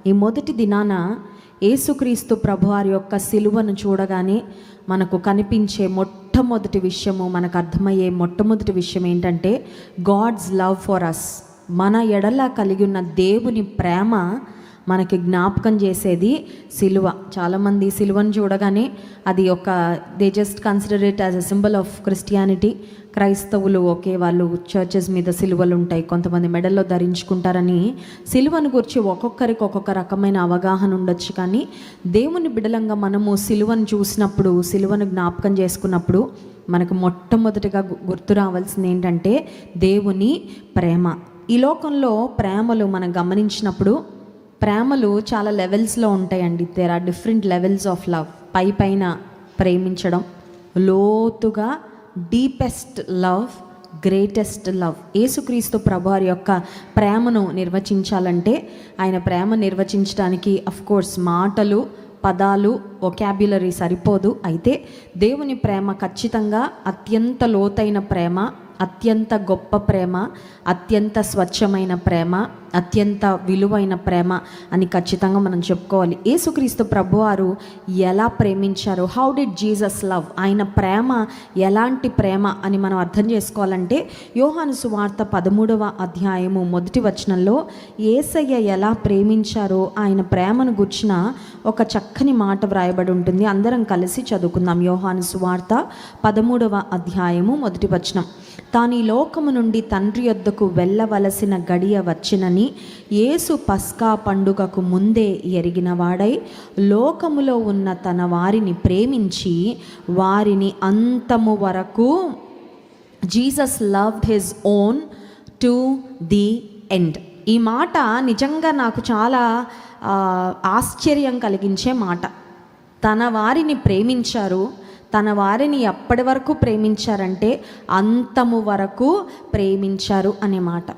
ఈ మొదటి దినాన యేసుక్రీస్తు ప్రభువారి యొక్క సిలువను చూడగానే మనకు కనిపించే మొట్టమొదటి విషయము, మనకు అర్థమయ్యే మొట్టమొదటి విషయం ఏంటంటే గాడ్స్ లవ్ ఫర్ అస్. మన ఎడల కలిగి ఉన్న దేవుని ప్రేమ మనకి జ్ఞాపకం చేసేది సిలువ. చాలామంది సిలువను చూడగానే అది they just consider it as a symbol of Christianity. క్రైస్తవులు ఓకే, వాళ్ళు చర్చెస్ మీద సిలువలు ఉంటాయి, కొంతమంది మెడల్లో ధరించుకుంటారని సిలువను గురించి ఒక్కొక్కరికి ఒక్కొక్క రకమైన అవగాహన ఉండొచ్చు. కానీ దేవుని బిడలంగా మనము సిలువను చూసినప్పుడు, సిలువను జ్ఞాపకం చేసుకున్నప్పుడు మనకు మొట్టమొదటిగా గుర్తు రావాల్సింది ఏంటంటే దేవుని ప్రేమ. ఈ లోకంలో ప్రేమలు మనం గమనించినప్పుడు ప్రేమలు చాలా లెవెల్స్లో ఉంటాయండి. There are different levels of love. పైన ప్రేమించడం, లోతుగా డీపెస్ట్ లవ్, గ్రేటెస్ట్ లవ్. యేసుక్రీస్తు ప్రభువారి యొక్క ప్రేమను నిర్వచించాలంటే, ఆయన ప్రేమ నిర్వచించడానికి అఫ్కోర్స్ మాటలు, పదాలు, వొకాబ్యులరీ సరిపోదు. అయితే దేవుని ప్రేమ ఖచ్చితంగా అత్యంత లోతైన ప్రేమ, అత్యంత గొప్ప ప్రేమ, అత్యంత స్వచ్ఛమైన ప్రేమ, అత్యంత విలువైన ప్రేమ అని ఖచ్చితంగా మనం చెప్పుకోవాలి. యేసుక్రీస్తు ప్రభువారు ఎలా ప్రేమించారు, హౌ డిడ్ జీసస్ లవ్, ఆయన ప్రేమ ఎలాంటి ప్రేమ అని మనం అర్థం చేసుకోవాలంటే యోహాను సువార్త 13వ అధ్యాయము 1వ వచనంలో యేసయ్య ఎలా ప్రేమించారో ఆయన ప్రేమను గుర్చిన ఒక చక్కని మాట వ్రాయబడి ఉంటుంది. అందరం కలిసి చదువుకుందాం. యోహాను సువార్త 13వ అధ్యాయము 1వ వచనం. తాను ఈ లోకము నుండి తండ్రి యొద్దకు వెళ్ళవలసిన గడియ వచ్చినని యేసు పస్కా పండుగకు ముందే ఎరిగిన వాడై లోకములో ఉన్న తన వారిని ప్రేమించి వారిని అంతము వరకు, Jesus loved his own to the end. ఈ మాట నిజంగా నాకు చాలా ఆశ్చర్యం కలిగించే మాట. తన వారిని ప్రేమించారు. తన వారిని ఎప్పటి వరకు ప్రేమించారంటే అంతము వరకు ప్రేమించారు అనే మాట.